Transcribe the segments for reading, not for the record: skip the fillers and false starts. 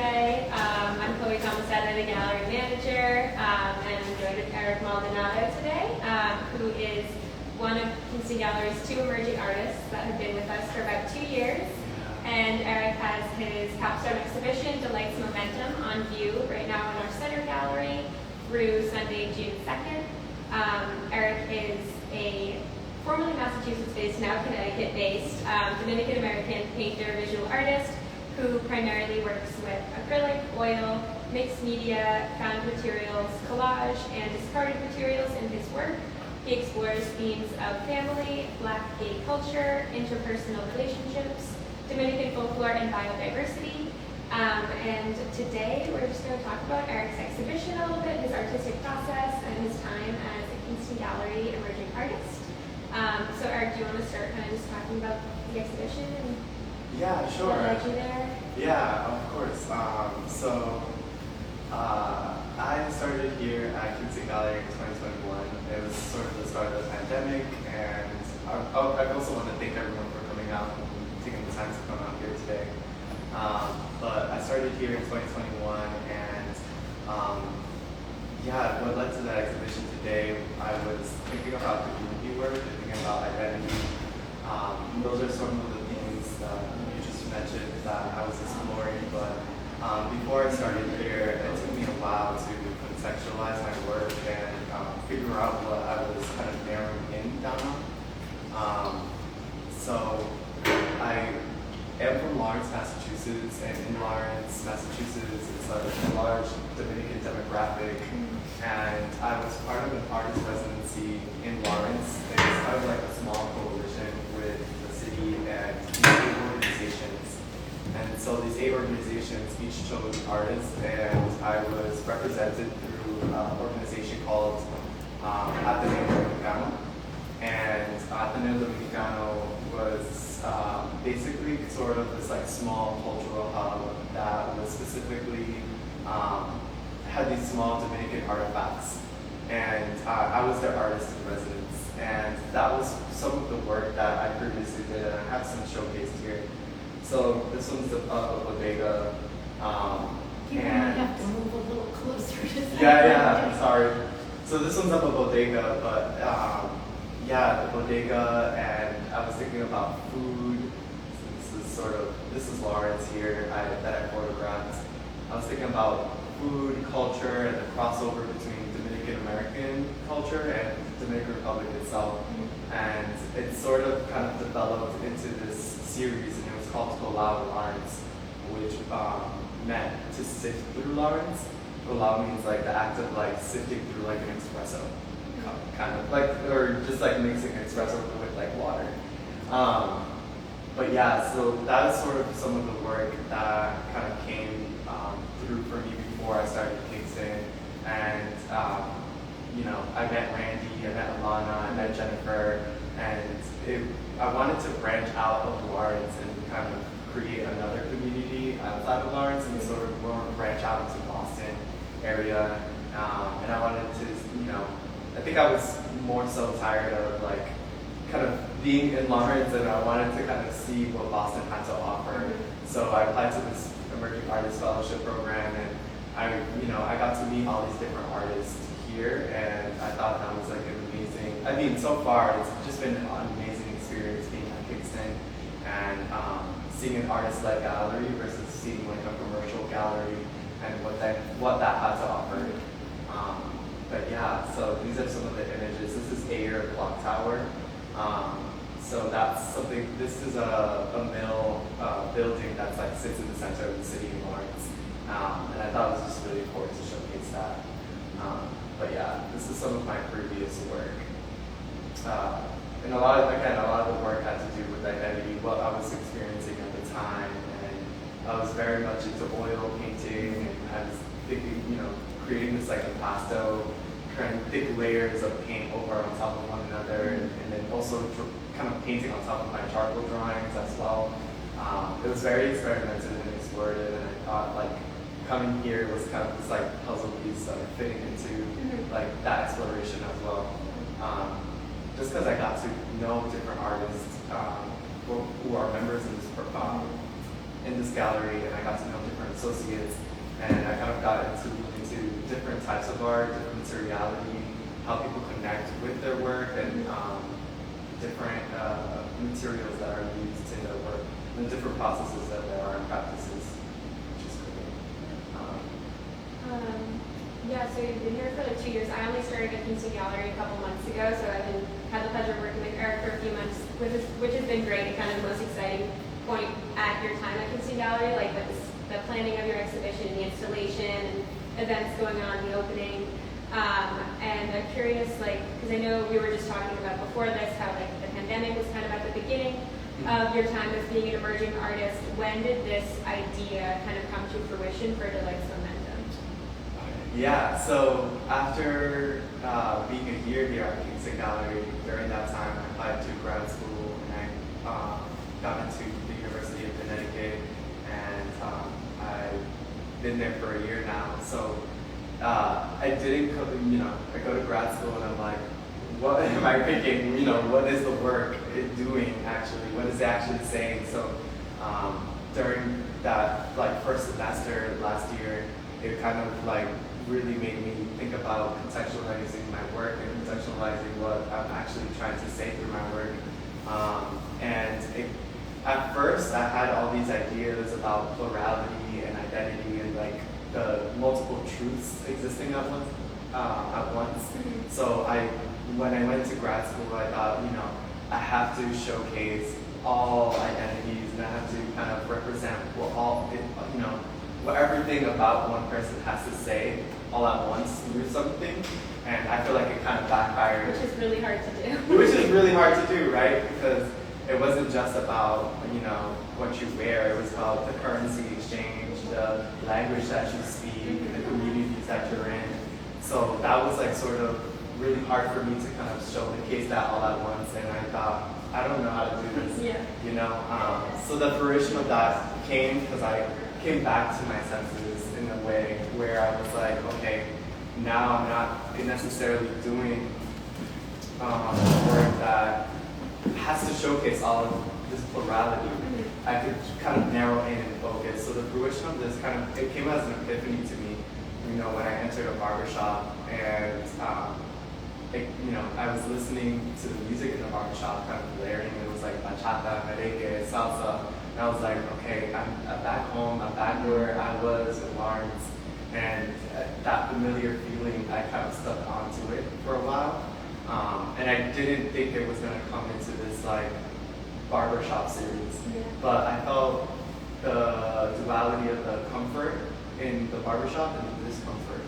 today. I'm Dominican-American, the gallery manager, and I'm joined with Erick Maldonado today, who is one of Kingston Gallery's 2 emerging artists that have been with us for about 2 years. And Erick has his capstone exhibition, Delight's Momentum, on view right now in our center gallery through Sunday, June 2nd. Erick is a formerly Massachusetts-based, now Connecticut-based, Dominican-American painter, visual artist, who primarily works with acrylic, oil, mixed media, found materials, collage, and discarded materials in his work. He explores themes of family, Black gay culture, interpersonal relationships, Dominican folklore, and biodiversity. And today we're just going to talk about Erick's exhibition a little bit, his artistic process, and his time as a Kingston Gallery emerging artist. So Erick, do you want to start kind of just talking about the exhibition and yeah, sure. what led you there? Yeah, of course. I started here at Kingston Gallery in 2021. It was sort of the start of the pandemic, and I also want to thank everyone for coming out and taking the time to come out here today. But I started here in 2021, and yeah, what led to that exhibition today, I was thinking about community work and thinking about identity. Those are some of the things that you just mentioned that I was exploring, but before I started here, it took me a while to contextualize my work and figure out what I was kind of narrowing in down on. So I am from Lawrence, Massachusetts, and in Lawrence, Massachusetts, it's a large Dominican demographic, and I was part of an artist residency in Lawrence. It was kind of like a small coalition with the city and 8 organizations. And so these 8 organizations each chose artists, and I was represented through an organization called Dominican-American. And Dominican-American was basically sort of this like small cultural hub that was specifically had these small Dominican artifacts. And I was their artist in residence. And that was some of the work that I previously did, and I have some showcased here. So this one's a bodega. You might have to move a little closer to that. Yeah, sorry. So this one's up a bodega, but yeah, the bodega, and I was thinking about food. So this is Lawrence here that I photographed. I was thinking about food, culture, and the crossover between Dominican-American culture and the Dominican Republic itself. And it sort of kind of developed into this series, and it was called Collage Lawrence, which meant to sift through Lawrence. Collage means like the act of like sifting through like an espresso, kind of like, or just like mixing espresso with like water. But yeah, so that is sort of some of the work that kind of came through for me before I started Kingston. And you know, I met Randy, I met Alana, I met Jennifer, and I wanted to branch out of Lawrence and kind of create another community outside of Lawrence and sort of more branch out into Boston area. And I wanted to, you know, I think I was more so tired of like kind of being in Lawrence, and I wanted to kind of see what Boston had to offer. So I applied to this Emerging Artist Fellowship program, and I got to meet all these different artists here, and I thought that was like an amazing, I mean, so far it's just been an amazing experience being at Kingston, and seeing an artist-led gallery versus seeing like a commercial gallery and what that had to offer. But yeah, so these are some of the images. This is Ayer Clock Tower. So that's something, this is a mill building that's like sits in the center of the city in Lawrence. And I thought it was just really important to showcase that. But yeah, this is some of my previous work. And a lot of the work had to do with identity, what I was experiencing at the time. And I was very much into oil painting, and I was thinking, you know, creating this like impasto, kind of thick layers of paint over on top of one another, and then also kind of painting on top of my charcoal drawings as well. It was very experimentative and explorative, and I thought like coming here was kind of this like puzzle piece fitting into like that exploration as well. Just because I got to know different artists who are members in this gallery, and I got to know different associates, and I kind of got into different types of art, different materiality, how people connect with their work, and different materials that are used in their work, and different processes that there are in practices, which is great. Yeah, so you've been here for like 2 years. I only started at Kingston Gallery a couple months ago, so I've had the pleasure of working with Erick for a few months, which has been great and kind of the most exciting point at your time at Kingston Gallery, like the planning of your exhibition, the installation, and events going on, the opening. And I'm curious, like, because I know we were just talking about before this, how like the pandemic was kind of at the beginning of your time as being an emerging artist. When did this idea kind of come to fruition for Delight's Momentum? Yeah, so after being a year here at Kingston Gallery, during that time I applied to grad school and I got into the University of Connecticut, and I've been there for a year now. So I didn't, I go to grad school and I'm like, what am I picking? What is the work doing actually? What is it actually saying? So during that first semester last year, it kind of really made me think about contextualizing my work and contextualizing what I'm actually trying to say through my work. At first, I had all these ideas about plurality and identity and the multiple truths existing at once. Mm-hmm. So when I went to grad school, I thought, I have to showcase all identities, and I have to kind of represent what everything about one person has to say all at once through something. And I feel like it kind of backfired. Which is really hard to do. Which is really hard to do, right? Because it wasn't just about, what you wear. It was about the currency exchange, the language that you speak, the communities that you're in. So that was sort of really hard for me to kind of showcase that all at once. And I thought, I don't know how to do this. Yeah. So the fruition of that came because I came back to my senses in a way where I was like, okay, now I'm not necessarily doing work that has to showcase all of this plurality. I could kind of narrow in and focus. So the fruition of this it came as an epiphany to me, when I entered a barbershop and I was listening to the music in the barbershop, kind of blaring. It was like bachata, merengue, salsa. And I was like, okay, I'm back home. I'm back where I was in Lawrence. And that familiar feeling, I kind of stuck onto it for a while. And I didn't think it was going to come into this barbershop series. Yeah. But I felt the duality of the comfort in the barbershop and the discomfort.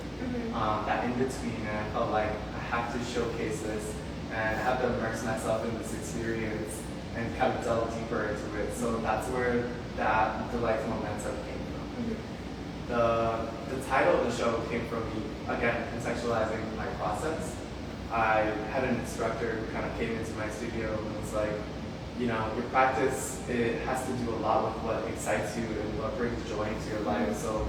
That in between, and I felt like I have to showcase this and I have to immerse myself in this experience and kind of delve deeper into it. So that's where that Delight's Momentum came from. The title of the show came from me, again, contextualizing my process. I had an instructor who kind of came into my studio and was like, your practice, it has to do a lot with what excites you and what brings joy into your life. So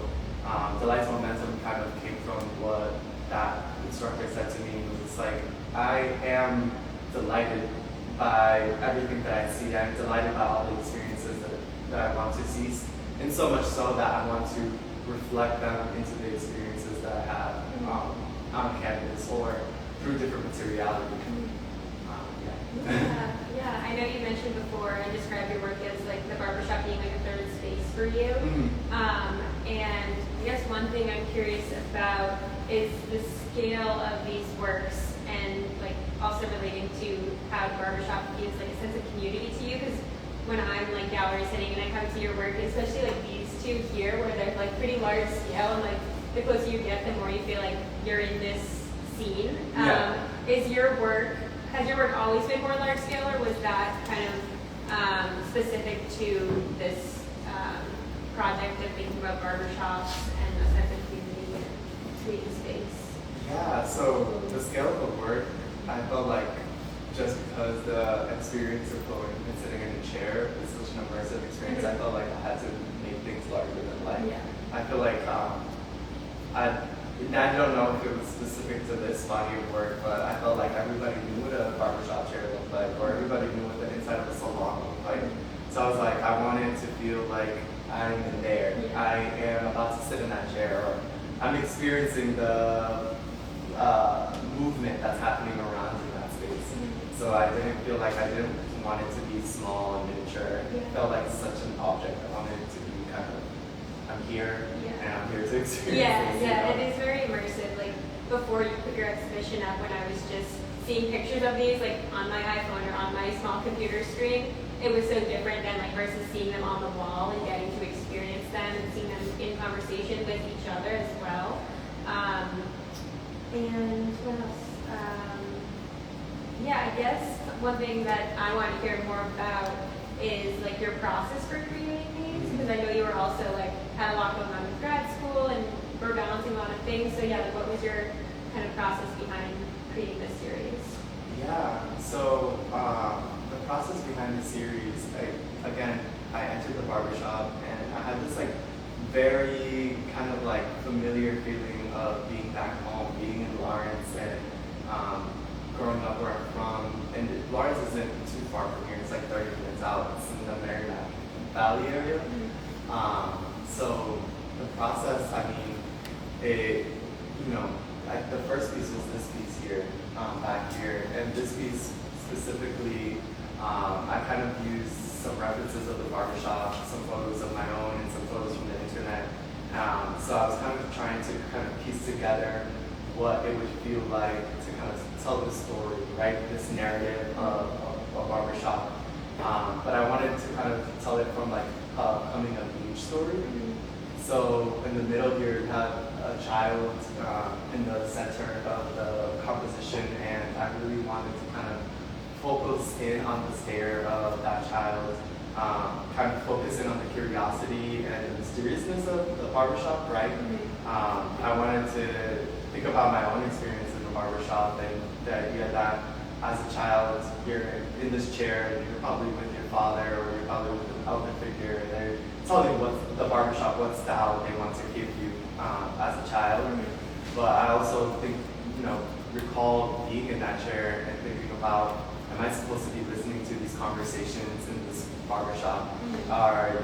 Delight's Momentum kind of came from what that instructor said to me. It was like, I am delighted by everything that I see. I'm delighted by all the experiences that I want to see, and so much so that I want to reflect them into the experiences that I have on campus or through different materiality. Yeah. I know you mentioned before and described your work as the barbershop being a third space for you. And I guess one thing I'm curious about is the scale of these works, and also relating to how the barbershop gives a sense of community to you. Because when I'm gallery sitting and I come to your work, especially these two here, where they're pretty large scale, and the closer you get, the more you feel like you're in this scene. Has your work always been more large scale, or was that kind of specific to this project of thinking about barbershops and a sense of community and creating space? Yeah, so the scale of the work, I felt like just because the experience of going and sitting in a chair is such an immersive experience, I felt like I had to make things larger than life. Yeah. I feel like I don't know if it was specific to this body of work, but I felt like everybody knew what a barbershop chair looked like, or everybody knew what the inside of a salon looked like. So I was like, I wanted to feel like I'm in there. Yeah. I okay, I'm about to sit in that chair, or I'm experiencing the movement that's happening around in that space. So I didn't feel like I didn't want it to be small and miniature. It felt like such an object. I wanted it to be kind of, I'm here and I'm here to experience this. Yeah, it is very immersive. Like before you put your exhibition up, when I was just seeing pictures of these like on my iPhone or on my small computer screen, it was so different than like versus seeing them on the wall and getting to experience them and seeing them in conversation with each other as well. And what else? Yeah, I guess one thing that I want to hear more about is like your process for creating these, because I know you were also like had a lot going on in grad school and were balancing a lot of things. So yeah, like what was your kind of process behind creating this series? Yeah, so the process behind the series, I entered the barbershop and I had this like very kind of like familiar feeling of being back home, being in Lawrence and growing up where I'm from. And Lawrence isn't too far from here, it's like 30 minutes out. It's in the Merrimack Valley area. So the process, I mean, the first piece was this piece here, back here. And this piece specifically, I kind of used some references of the barbershop, some photos of my own, and some photos from the internet. So I was kind of trying to kind of piece together what it would feel like to kind of tell this story, right? This narrative of a barbershop. But I wanted to kind of tell it from like a coming of age story. So in the middle here, you have a child in the center of the composition, and I really wanted to kind of focus in on the stare of that child, kind of focus in on the curiosity and the mysteriousness of the barbershop, right? I wanted to think about my own experience in the barbershop, and the idea that as a child, you're in this chair, and you're probably with your father, or you're probably with an elder figure, and they're telling you what the barbershop, what style they want to give you as a child. But I also think, recall being in that chair and thinking about, am I supposed to be listening to these conversations in this barbershop? Or,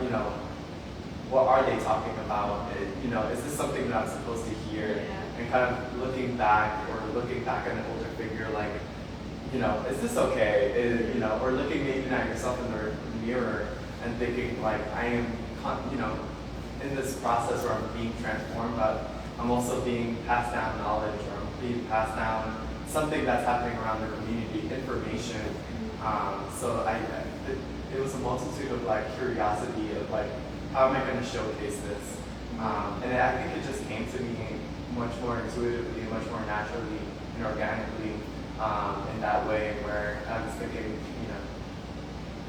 what are they talking about? Is this something that I'm supposed to hear? And kind of looking back at an older figure, like, is this okay? Or looking maybe at yourself in the mirror and thinking, like, I am, in this process where I'm being transformed, but I'm also being passed down knowledge, or I'm being passed down something that's happening around the community, information. So it was a multitude of like curiosity of like, how am I going to showcase this? And I think it just came to me much more intuitively, much more naturally and organically in that way, where I was thinking,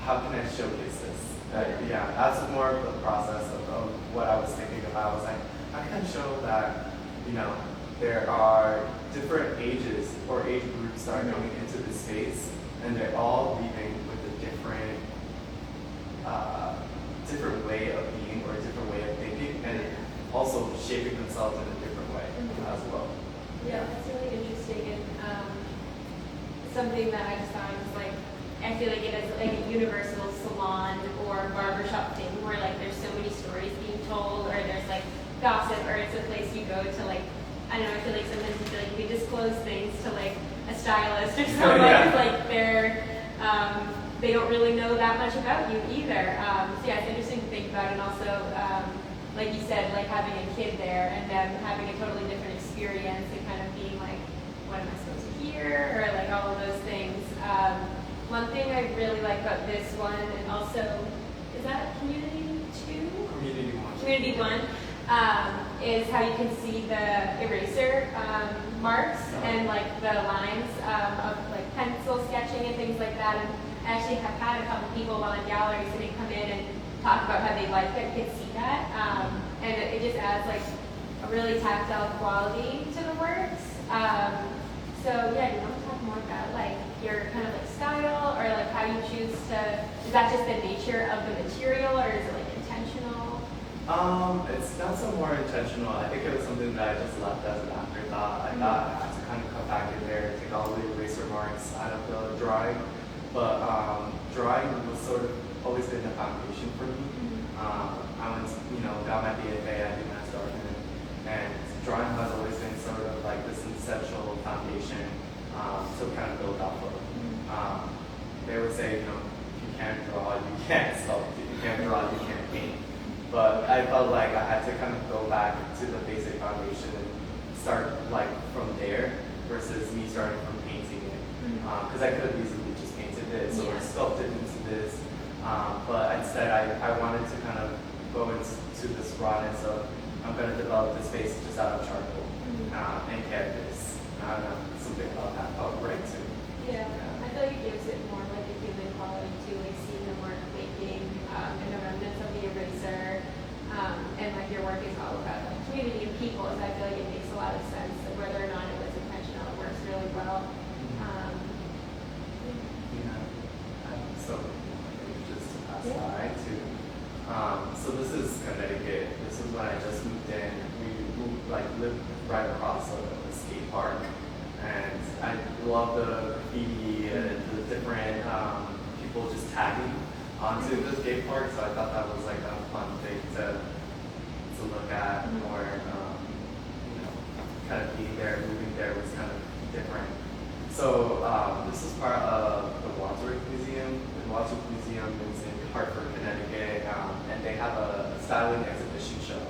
how can I showcase this? That's more of the process of what I was thinking about. I was like, how can I show that, there are different ages or age groups that are going into this space, and they're all leaving with a different way of being or a different way of thinking, and also shaping themselves in a different way as well. Yeah, that's really interesting, and something that I just thought was like, I feel like it is like a universal salon or barbershop thing where like there's so many stories being told, or there's like gossip, or it's a place you go to like, I don't know, I feel like sometimes you feel like you disclose things to like a stylist or something, like they don't really know that much about you either. So yeah, it's interesting to think about, and also, like you said, like having a kid there and them having a totally different experience and kind of being like, what am I supposed to hear, or like all of those things. One thing I really like about this one, and also, is that Community 2? Community 1. Community 1, is how you can see the eraser marks and like the lines of like pencil sketching and things like that. And I actually have had a couple people while in galleries and they come in and talk about how they like their kids see that. And it just adds like a really tactile quality to the works. So yeah, do you want to talk more about like your kind of like style, or like how you choose to, is that just the nature of the material, or is it like intentional? It's not so more intentional. I think it was something that I just left as an afterthought. I thought I had to kind of come back in there, take all the eraser marks out of the drawing. But drawing was sort of always been a foundation for me. I went, got my BFA, I did master art, and drawing has always been sort of like this conceptual foundation to kind of build off of. They would say, if you can't draw, you can't sculpt. If you can't draw, you can't paint. But I felt like I had to kind of go back to the basic foundation and start like from there versus me starting from painting it. Because I could have easily just painted this or sculpted into this. But instead I wanted to kind of go into this rawness of I'm going to develop this space just out of charcoal and canvas. I don't know, something about that felt right too. Yeah, I feel like it gives it more like a human quality to like seeing the work making and the remnants of the eraser. And like your work is all about like community and people, so I feel like it makes a lot of sense. Like whether or not it was intentional, it works really well. So just to pass by to. So this is Connecticut. This is when I just moved in. We lived right across the skate park, and I love the graffiti and the different people just tagging onto the skate park. So I thought that was like a fun thing to look at, or kind of being there, moving there was kind of different. So this is part of the Wadsworth Museum. The Wadsworth Museum is in Hartford, Connecticut, and they have a styling exhibition show,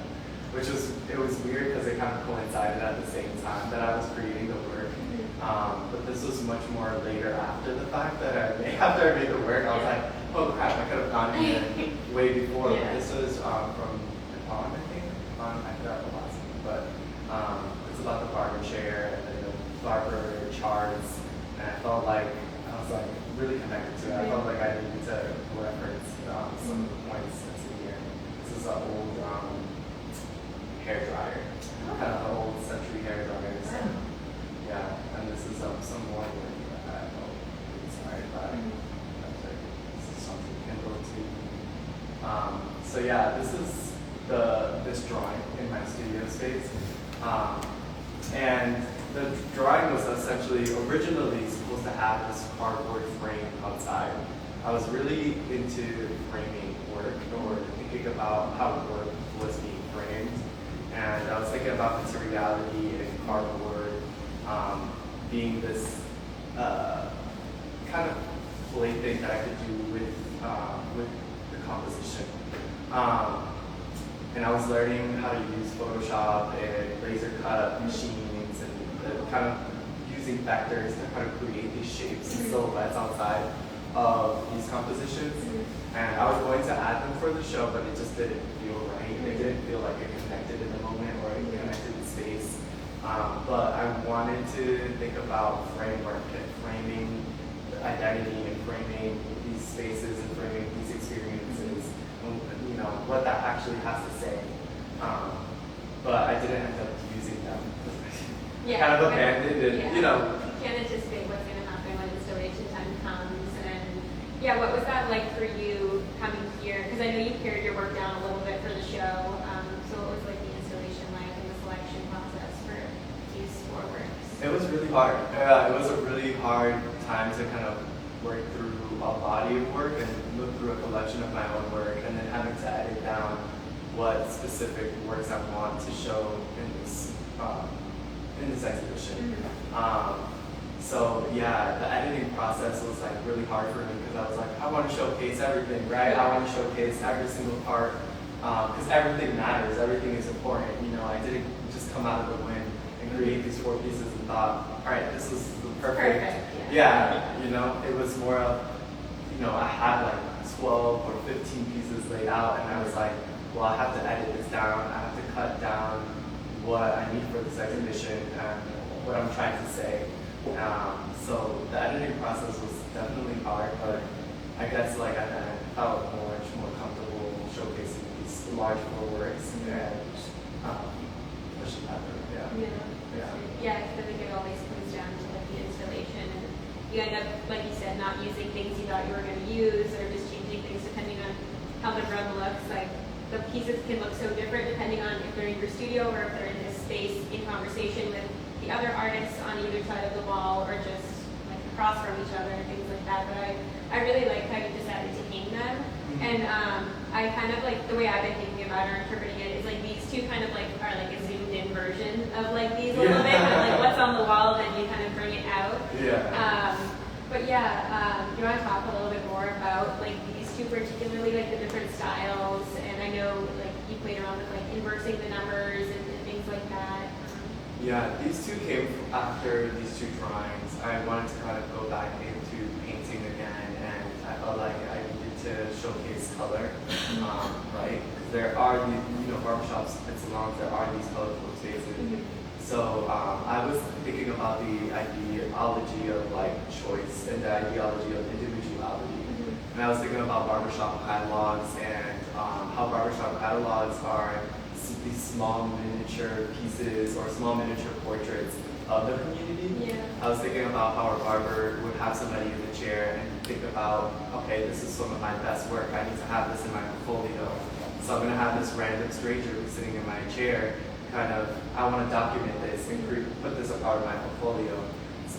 which was weird because it kind of coincided at the same time that I was creating the work. But this was much more later after the fact that after I made the work, I was like, oh crap, I could have gone in way before. But this was from Nippon, I think. I forgot the last name, but it's about the barber chair and the barber charts, and I felt like I was like really connected to it. I felt like I needed to reference some of the points that's in here. This is an old hair dryer, kind of an old century hair dryer. So, yeah, and this is some more work that I felt inspired by. This is something you can go to. So yeah, this is this drawing in my studio space, and the drawing was essentially originally supposed to have this cardboard frame outside. I was really into framing work or thinking about how work was being framed, and I was thinking about materiality and cardboard being this kind of plaything that I could do with the composition. And I was learning how to use Photoshop and laser cut machines and kind of using vectors to kind of create these shapes and silhouettes outside of these compositions. And I was going to add them for the show, but it just didn't feel right. It didn't feel like it connected in the moment or it connected in space. But I wanted to think about framework and framing the identity and framing these spaces and framing these experiences. What that actually has to say. But I didn't end up using them. Kind of abandoned it, You can't anticipate what's going to happen when installation time comes. And what was that like for you coming here? Because I know you pared your work down a little bit for the show. So what was like the installation like and the selection process for these 4 works? It was really hard. It was a really hard time to kind of work through a body of work and look through a collection of my own work, and then having to edit down what specific works I want to show in this exhibition. So yeah, the editing process was like really hard for me because I was like, I want to showcase everything, right? I want to showcase every single part because everything matters, everything is important. I didn't just come out of the wind and create these 4 pieces and thought, all right, this is the perfect. It was more of, I had like 12 or 15 pieces laid out, and I was like, well, I have to edit this down. I have to cut down what I need for this exhibition and what I'm trying to say. So the editing process was definitely hard, but I guess like I felt much more comfortable showcasing these large works and pushing that through. I feel like it always comes down to like the installation, and you end up, like you said, not using things you thought you were going to use, or just changing things depending on how the room looks. Like the pieces can look so different depending on if they're in your studio or if they're in this space in conversation with the other artists on either side of the wall, or just like across from each other and things like that. But I really like how you decided to hang them, and I kind of like the way I've been thinking about or interpreting it is like these two kind of like are like a zoomed in version of like these a little bit, kind of like what's on the wall, then you kind of bring it out. Yeah. But yeah, do you want to talk a little bit more about like these two particularly, like the different styles? And I know like you played around with like inversing the numbers and things like that. Yeah, these two came after these two drawings. I wanted to kind of go back into painting again, and I felt like I needed to showcase color, right? Because there are these, barbershops and salons, there are these colorful spaces. Mm-hmm. So I was thinking about the ideology of like choice and the ideology of individuality. Mm-hmm. And I was thinking about barbershop catalogs and how barbershop catalogs are these small miniature pieces or small miniature portraits of the community. Yeah. I was thinking about how a barber would have somebody in the chair and think about, okay, this is some of my best work. I need to have this in my portfolio. So I'm going to have this random stranger who's sitting in my chair. I want to document this and put this a part of my portfolio.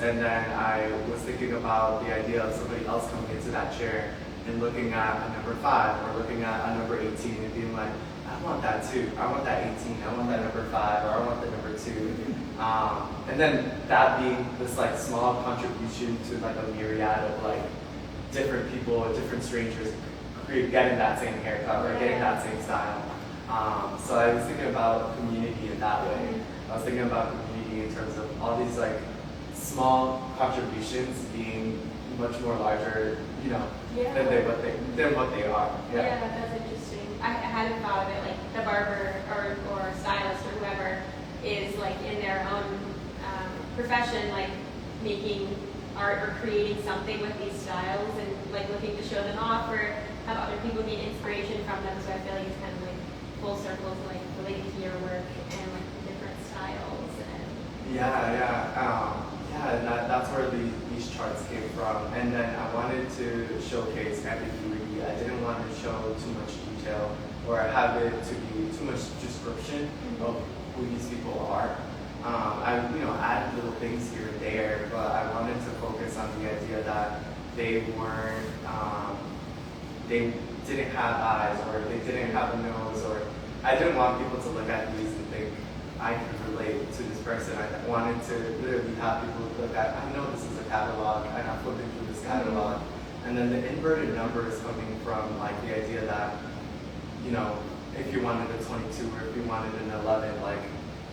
And then I was thinking about the idea of somebody else coming into that chair and looking at a number 5 or looking at a number 18 and being like, I want that too. I want that 18. I want that number 5, or I want the number 2. And then that being this like small contribution to like a myriad of like different people, different strangers getting that same haircut or getting that same style. So I was thinking about community in that way. I was thinking about community in terms of all these like small contributions being much more larger, than what they are. Yeah, that's interesting. I hadn't thought of it like the barber or stylist or whoever is like in their own profession, like making art or creating something with these styles and like looking to show them off or have other people get inspiration from them. So I feel like it's kind of like full circle to like related to your work and like different styles. And that's where these charts came from. And then I wanted to showcase ambiguity. I didn't want to show too much detail or have it to be too much description of who these people are. I added little things here and there, but I wanted to focus on the idea that they weren't, they didn't have eyes or they didn't have a nose, or I didn't want people to look at these and think I can relate to this person. I wanted to literally have people look at, I know this is a catalog and I'm flipping through this catalog. And then the inverted numbers coming from like the idea that, if you wanted a 22 or if you wanted an 11, like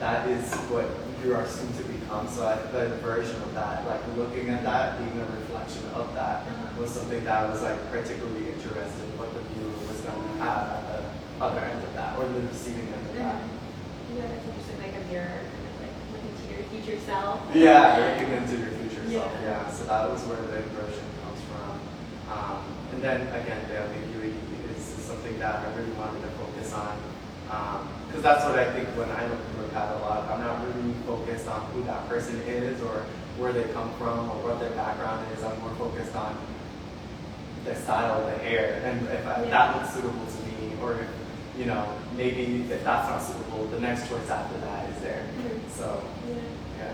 that is what you are soon to become. So the version of that, like looking at that, being a reflection of that, was something that I was like particularly interested in what the viewer was going to have at the other end of that, or the receiving end of that. Yeah, that's interesting, like a mirror, kind of like looking to your future self. Yeah, looking into your future self. Yeah, so that was where the inversion comes from. And then again, the ambiguity is something that I really wanted to focus on. Because that's what I think when I look through a catalog. I'm not really focused on who that person is or where they come from or what their background is. I'm more focused on the style of the hair and if that looks suitable to me, or if, maybe if that's not suitable, the next choice after that is there. So, yeah.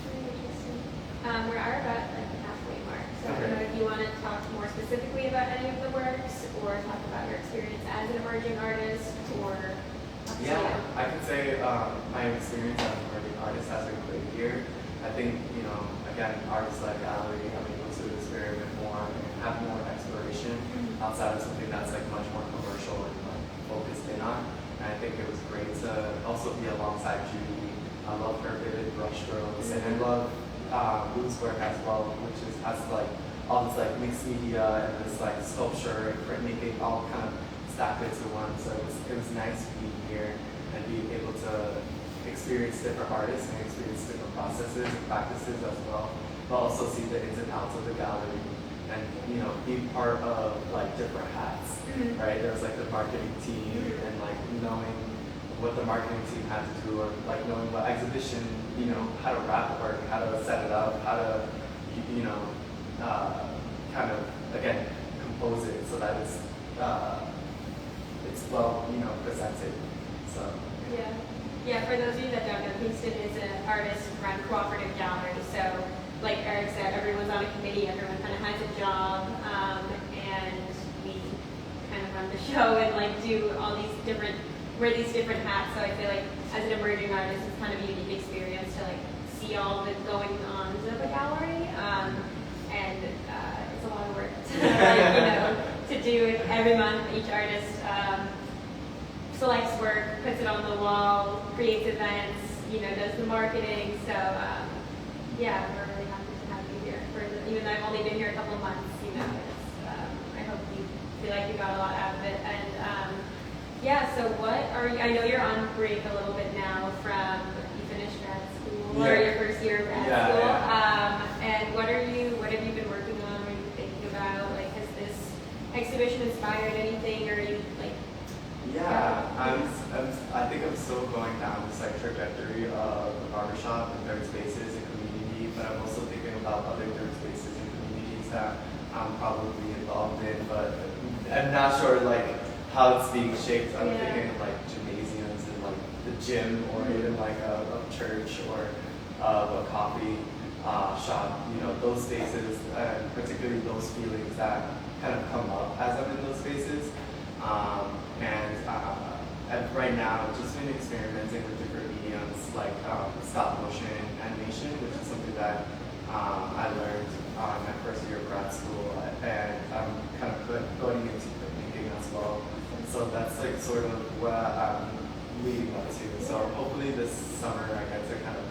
Very interesting. We are about like the halfway mark. So I Okay. don't know if you want to talk more specifically about any of the works or talk about your experience as an emerging artist or up to Yeah, you. I can say my experience as an emerging artist has been great here. I think, again, artists like Gallery, I'm able to experiment more and have more exploration outside of something that's like much more commercial and like focused in on. And I think it was great to also be alongside Judy. I love her vivid brushstrokes, and I love Lou's work as well, which has like all this like mixed media and this like sculpture and printmaking all kind of stacked into one. So it was nice being here and being able to experience different artists and experience different processes and practices as well, but also see the ins and outs of the gallery and be part of like different hats, right? There was like the marketing team and like knowing what the marketing team had to do, or like knowing what exhibition, how to wrap work, how to set it up, how to kind of again compose it so that it's well presented. So Yeah, for those of you that don't know, Kingston is an artist-run cooperative gallery. So, like Eric said, everyone's on a committee, everyone kind of has a job, and we kind of run the show and like do all these different wear these different hats. So I feel like as an emerging artist, it's kind of a unique experience to like see all the going ons of a gallery. And it's a lot of work to, to do it every month. Each artist selects work, puts it on the wall, creates events, does the marketing. So yeah, we're really happy to have you here. Even though I've only been here a couple of months, I hope you feel like you got a lot out of it. And yeah, so what are you? I know you're on break a little bit now from you finished grad school or your first year of grad school. Yeah. And what have you been working on? What are you thinking about? Like, has this exhibition inspired anything, or are you like? Yeah, I think I'm still going down this like trajectory of the barbershop and third spaces and community, but I'm also thinking about other third spaces and communities that I'm probably involved in, but I'm not sure like how it's being shaped. I'm thinking of like gymnasiums and like the gym, or even like a church or a coffee shop. Those spaces, and particularly those feelings that kind of come up as I'm in those spaces. And right now, I've just been experimenting with different mediums like stop motion animation, which is something that I learned in my first year of grad school, and I'm kind of going into thinking as well. So that's like sort of what I'm leading up to. So hopefully this summer I get to kind of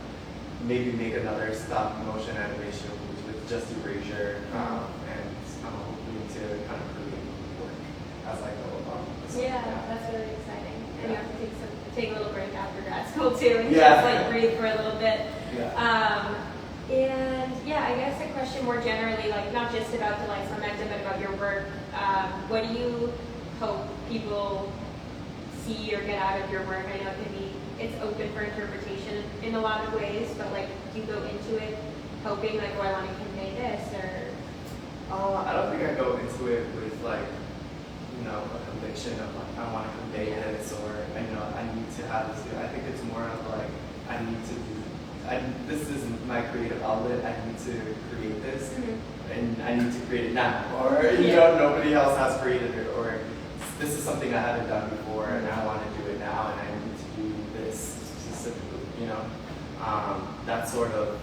maybe make another stop motion animation with just erasure, and I'm hoping to kind of create work as I go along. Yeah, that's really exciting. And you have to take a little break after grad school too, and just like breathe for a little bit. Yeah. And yeah, I guess a question more generally, like not just about the Lights Momentum, but about your work. What do you hope people see or get out of your work? I know it's open for interpretation in a lot of ways, but like, do you go into it hoping like, I want to convey this, or? I don't think I go into it with like, a conviction of like, I want to convey this, or I need to have this. I think it's more of like, I need to do. This is my creative outlet. I need to create this, and I need to create it now, or nobody else has created it, or this is something I haven't done before, and I want to do it now, and I need to do this specifically. That's sort of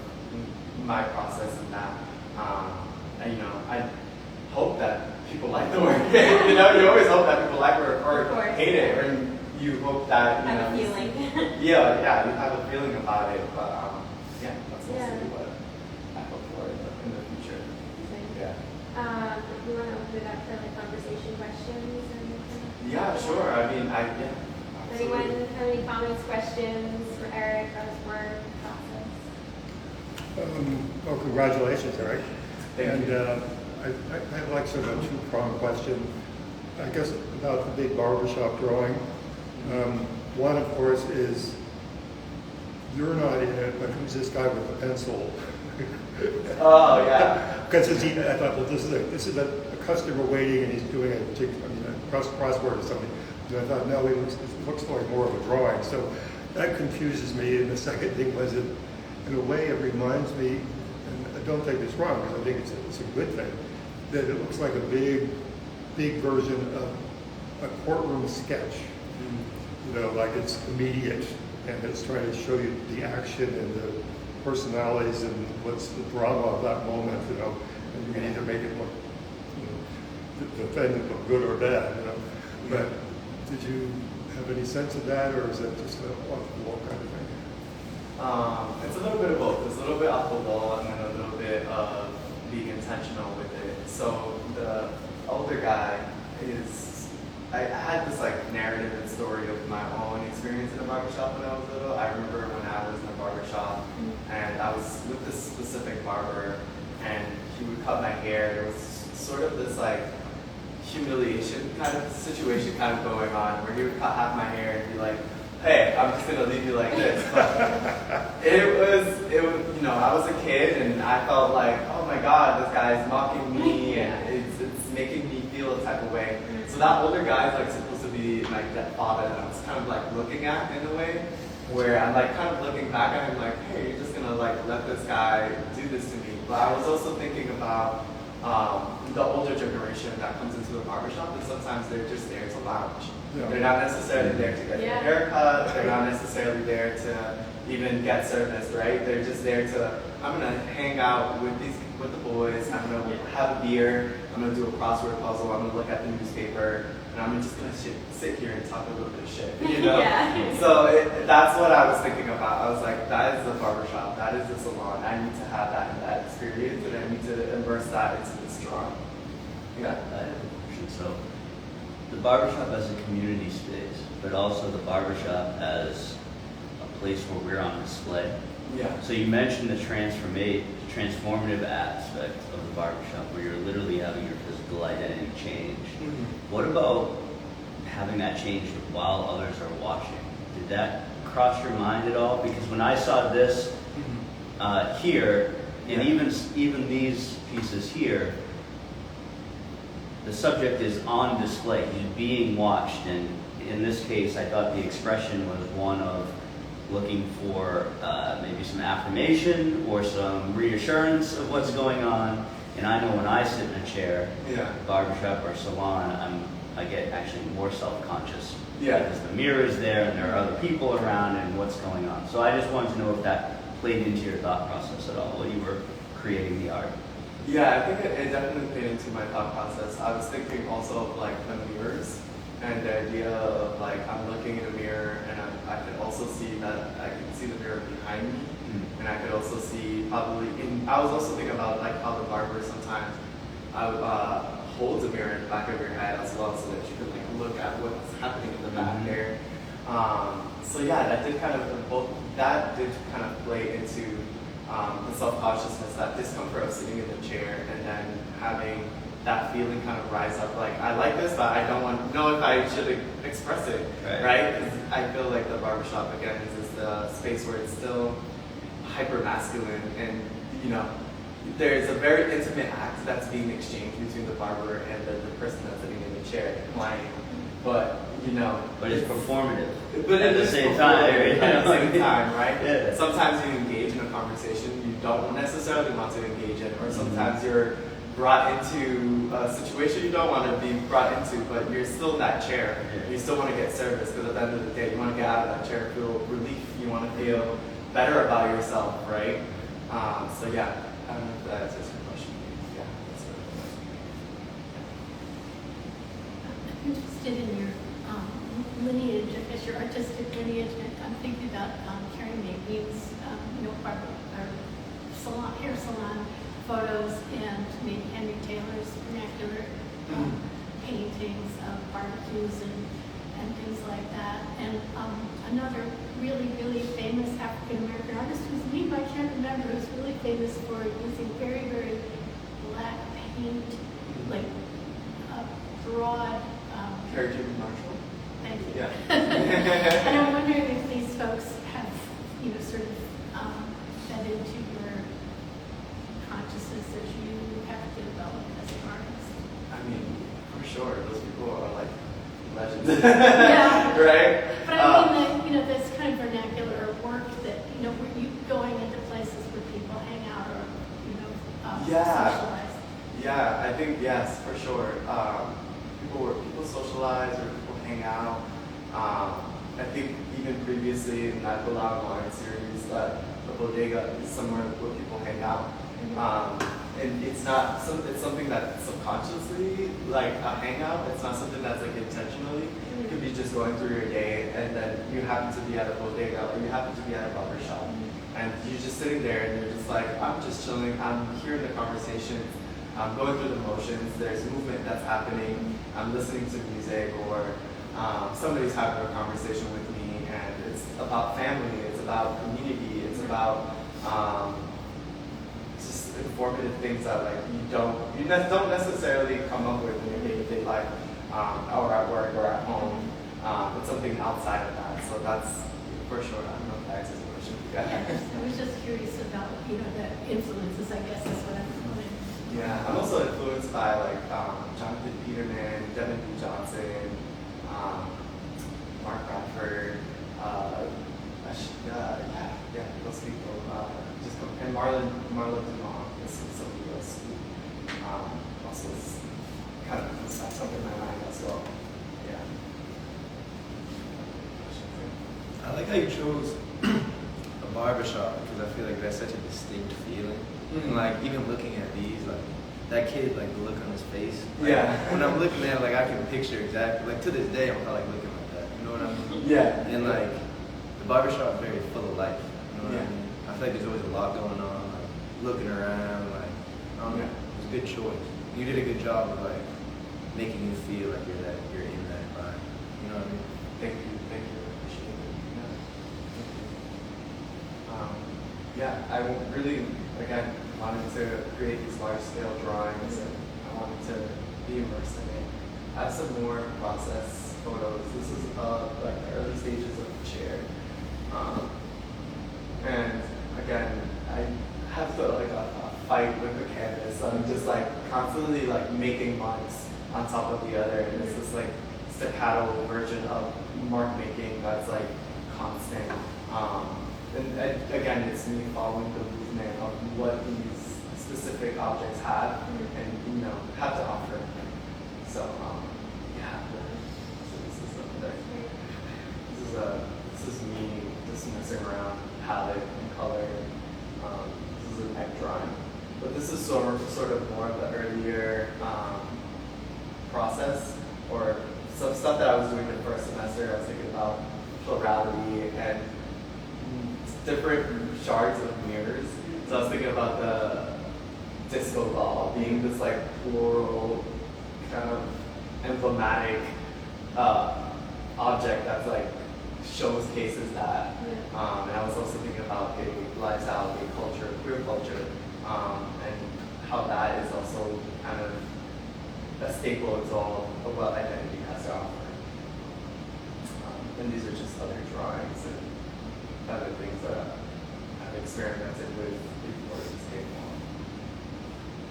my process in that. I hope that people like the work. You always hope that people like work or hate it, or you hope that I have a feeling. you have a feeling about it. But that's mostly what I hope for in the future. Yeah. You want to open it up for like conversation questions? Yeah, sure. Anyone have any comments, questions for Erick or his work process? Well, congratulations, Erick. Thank you. I'd like sort of a two-pronged question, I guess, about the big barbershop drawing. One, of course, is you're not in it, but who's this guy with the pencil? Oh, yeah. Because I thought, well, this is a customer waiting, and he's doing a crossword or something. And I thought, no, it looks like more of a drawing. So that confuses me. And the second thing was that, in a way, it reminds me, and I don't think it's wrong, because I think it's a good thing, that it looks like a big version of a courtroom sketch. Like it's immediate, and it's trying to show you the action and the personalities and what's the drama of that moment, and you can either make it look, the defendant look good or bad, But did you have any sense of that, or is that just an off-the-wall kind of thing? It's a little bit of both. It's a little bit off the wall, and then a little bit of being intentional with it. So the older guy I had this like narrative and story of my own experience in a barbershop when I was little. I remember when I was in a barbershop, and I was with this specific barber, and he would cut my hair. There was sort of this like humiliation kind of situation kind of going on, where he would cut half my hair and be like, hey, I'm just gonna leave you like this. But it was, I was a kid, and I felt like, oh my God, this guy's mocking me, and it's making me feel a type of way. So that older guy is like supposed to be like that father that I was kind of like looking at in a way, where I'm like kind of looking back at him like, hey, you're just gonna like let this guy do this to me. But I was also thinking about the older generation that comes into the barbershop, and sometimes they're just there to lounge. Yeah. They're not necessarily there to get their haircut. They're not necessarily there to even get service, right? They're just there to, I'm gonna hang out with the boys. I'm gonna have a beer. I'm gonna do a crossword puzzle. I'm gonna look at the newspaper, and I'm just gonna sit here and talk a little bit of shit, you know? So that's what I was thinking about. I was like, that is the barbershop. That is the salon. I need to have that in that experience, and I need to immerse that into this drawing. Yeah, I have a question. So, the barbershop as a community space, but also the barbershop as a place where we're on display. Yeah. So you mentioned the transformative aspect of the barbershop, where you're literally having your physical identity change. Mm-hmm. What about having that change while others are watching? Did that cross your mind at all? Because when I saw this here, and even these pieces here, the subject is on display. He's being watched, and in this case, I thought the expression was one of looking for maybe some affirmation or some reassurance of what's going on. And I know when I sit in a chair, barbershop or salon, I get actually more self-conscious because the mirror is there and there are other people around and what's going on. So I just wanted to know if that played into your thought process at all while you were creating the art. Yeah, I think it definitely played into my thought process. I was thinking also of like the mirrors and the idea of like I'm looking in a mirror and I could also see that I can see the mirror behind me, and I could also see probably I was also thinking about like how the barber sometimes holds a mirror in the back of your head as well, so that you can like look at what's happening in the back there. So yeah, that did kind of play into the self-consciousness, that discomfort of sitting in the chair and then having that feeling kind of rise up, like I like this, but I don't know if I should express it, right? 'Cause I feel like the barbershop again is the space where it's still hyper masculine, and you know, there's a very intimate act that's being exchanged between the barber and the person that's sitting in the chair, the client. But you know, but it's performative. But at the same time, at the same time, right? Yeah. Sometimes you engage in a conversation you don't necessarily want to engage in, or sometimes you're brought into a situation you don't want to be brought into, but you're still in that chair. You still want to get service, because at the end of the day, you want to get out of that chair, feel relief. You want to feel better about yourself, right? So yeah, I don't know if that answers your question. Yeah, that's what it was. I'm interested in your lineage, I guess your artistic lineage. I'm thinking about Carrie Maybe's, hair salon photos, and maybe Henry Taylor's vernacular paintings of barbecues and things like that. And another really, really famous African-American artist whose name I can't remember, who's really famous for using very, very black paint, like broad. Carrie Marshall? Thank you. Yeah. And I'm wondering if these folks have, sort of fed into your consciousness as you have developed as an artist. I mean, for sure, those people are like legends. Yeah. Right? But I mean, this kind of vernacular work that, where you going into places where people hang out or, socialize. Yeah, I think yes, for sure. People socialize or people hang out. I think even previously in that Bilal Wine series, the bodega is somewhere where people hang out. And it's something that's subconsciously like a hangout. It's not something that's like intentionally. It could be just going through your day and then you happen to be at a bodega or you happen to be at a barbershop. And you're just sitting there and you're just like, I'm just chilling, I'm hearing the conversation, I'm going through the motions, there's movement that's happening, I'm listening to music, or somebody's having a conversation with me, and it's about family, it's about community, it's about just informative things that like you don't necessarily come up with in your day-to-day life, or at work or at home. It's something outside of that, so that's for sure. I don't know if that answers the question. I was just curious about, the influences, I guess is what I'm wondering. Yeah, I'm also influenced by like Jonathan Peterman, Devin B. Johnson, Mark Bradford, those people. And Marlon Dumont is somebody else who also is kind of puts that stuff in my mind as well. Yeah. I chose a barbershop because I feel like that's such a distinct feeling. And like even looking at these, like that kid, like the look on his face. Like, Yeah. When I'm looking at it, like I can picture exactly, like to this day, I'm probably like looking like that. You know what I mean? Yeah. And like the barbershop is very full of life. You know what Yeah. I mean? I feel like there's always a lot going on. Like looking around, like Yeah. it was a good choice. You did a good job of like making you feel like you're in that vibe. You know what I mean? Thank you. Appreciate it. Yeah. I really, again, wanted to create these large-scale drawings, and I wanted to be immersed in it. I have some more process photos. This is like the early stages of the chair, and again, I have a fight with the canvas. I'm just like constantly like making marks on top of the other, and it's this like staccato version of mark making that's like constant. And again, it's me following the movement of what these specific objects have, and have to offer. So yeah. So this is me just messing around palette and color. This is an egg drawing, but this is sort of more of the earlier process, or some stuff that I was doing the first semester. I was thinking about plurality and different shards of mirrors. So I was thinking about the disco ball being this like plural kind of emblematic object that's like shows cases that. And I was also thinking about gay lifestyle, gay culture, queer culture, and how that is also kind of a staple as well of what identity has to offer. And these are just other drawings and other things that I've experimented with before this came along.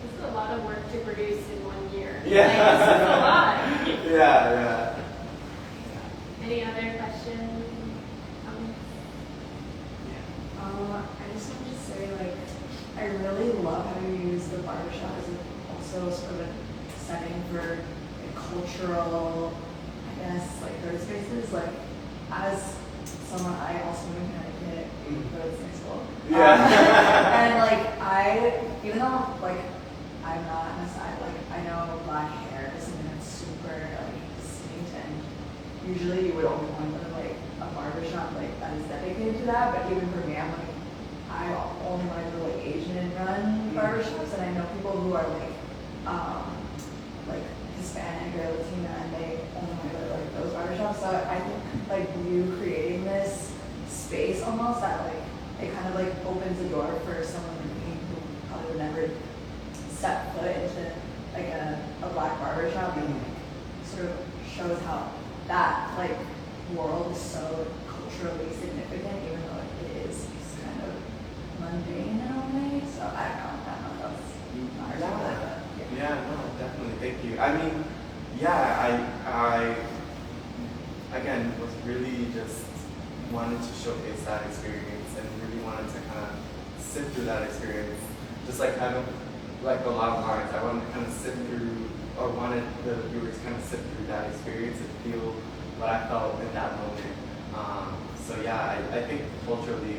This is a lot of work to produce in 1 year. Yeah. Like, this is a lot. Yeah. Any other questions? I just wanted to say, like, I really love how you use the barbershop as also sort of a setting for like, cultural, I guess, like third spaces. Like, as someone, I also moved to Connecticut, go to the same school. Yeah. And like, even though like I'm not on the side, like I know black hair is something that's super like distinct, and usually you would only want to go to like a barbershop like that is dedicated to that. But even for me, I'm like, I only want to go to like Asian run barbershops, and I know people who are like Hispanic or Latina, and they only want to go to like those barbershops. So I think like you creating this space almost that like it kind of like opens the door for someone like me who probably would never step foot into like a black barbershop, and like sort of shows how that like world is so culturally significant, even though it is kind of mundane in a way. So I don't know if that's Yeah, no, definitely. Thank you. I mean, yeah, I again was really just wanted to showcase that experience and really wanted to kind of sift through that experience. Just like kind of like a lot of lines, I wanted to kind of sift through, or wanted the viewers to kind of sift through that experience and feel what I felt in that moment. So yeah, I think culturally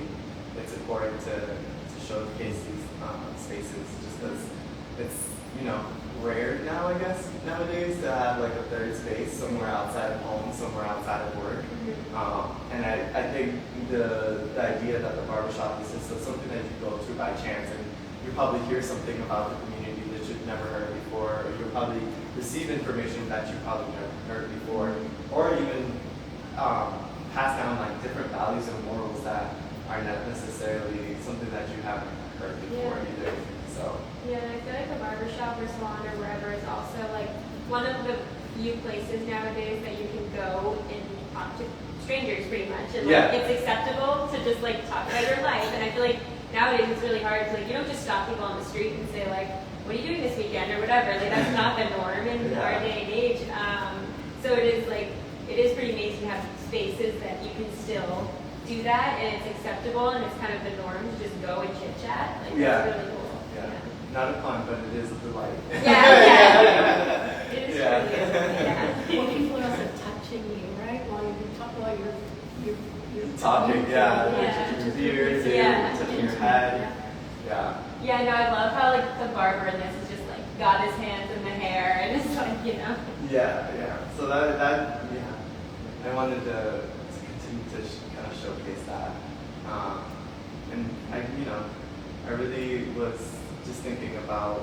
it's important to showcase these spaces just because it's, rare now, I guess, nowadays to have like a third space somewhere outside of home, somewhere outside of work. And I think the idea that the barbershop is just something that you go to by chance, and you probably hear something about the community that you've never heard before, or you'll probably receive information that you probably never heard before, or even pass down like different values and morals that are not necessarily something that you haven't heard before either. So. Yeah, and I feel like the barbershop or salon or wherever is also like one of the few places nowadays that you can go and talk to strangers pretty much. And like it's acceptable to just like talk about your life. And I feel like nowadays it's really hard to like, you don't just stop people on the street and say like, what are you doing this weekend or whatever. Like that's not the norm in our day and age. So it is pretty amazing to have spaces that you can still do that and it's acceptable and it's kind of the norm to just go and chit chat. Like that's really cool. Yeah. Not a pun, but it is a delight. Yeah. It is really good. Yeah. Well, people are also touching you, right? While you're talking, yeah, Yeah. touching your ears, Yeah. touching your head, yeah. Yeah, no, I love how like the barber in this is just like got his hands in the hair and it's like, you know. Yeah. So that I wanted to continue to kind of showcase that, and I really was just thinking about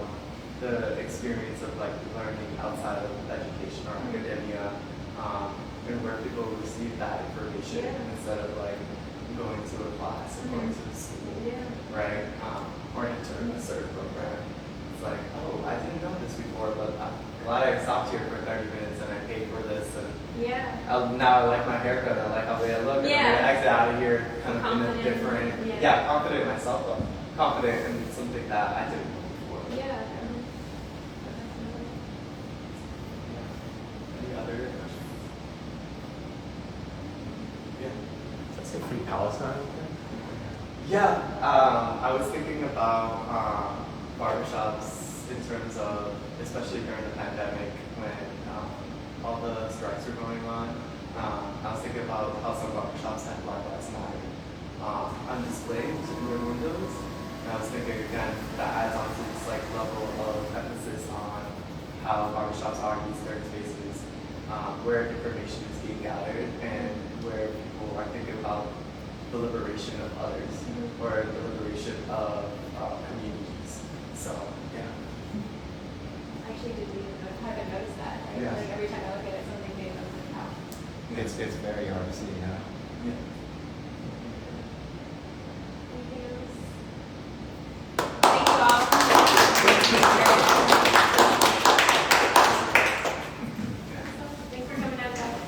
the experience of like learning outside of education or academia, and where people receive that information instead of like going to a class or going to the school, right? Or entering a certain program. It's like, oh, I didn't know this before, but I'm glad I stopped here for 30 minutes and I paid for this. And now I like my haircut. I like how they look. And I'm gonna exit out of here kind of in a different, confident in myself, though. Confident in something that I didn't know before. Yeah. Any other questions? Yeah. That's a free Palestine. Yeah, I was thinking about barbershops in terms of, especially during the pandemic when all the strikes were going on. I was thinking about how some barbershops had Black Lives Matter on display in their windows. And I was thinking again that adds on to this like level of emphasis on how barbershops are these third spaces where information is being gathered and where people are thinking about the liberation of others or the liberation of communities. So, yeah. I actually didn't even haven't noticed that. Right? Yeah. Like every time I look at it, something new. I'm like, wow. It's very hard to see, yeah. Yeah. Anything else? Thank you all. Thanks for coming out, guys.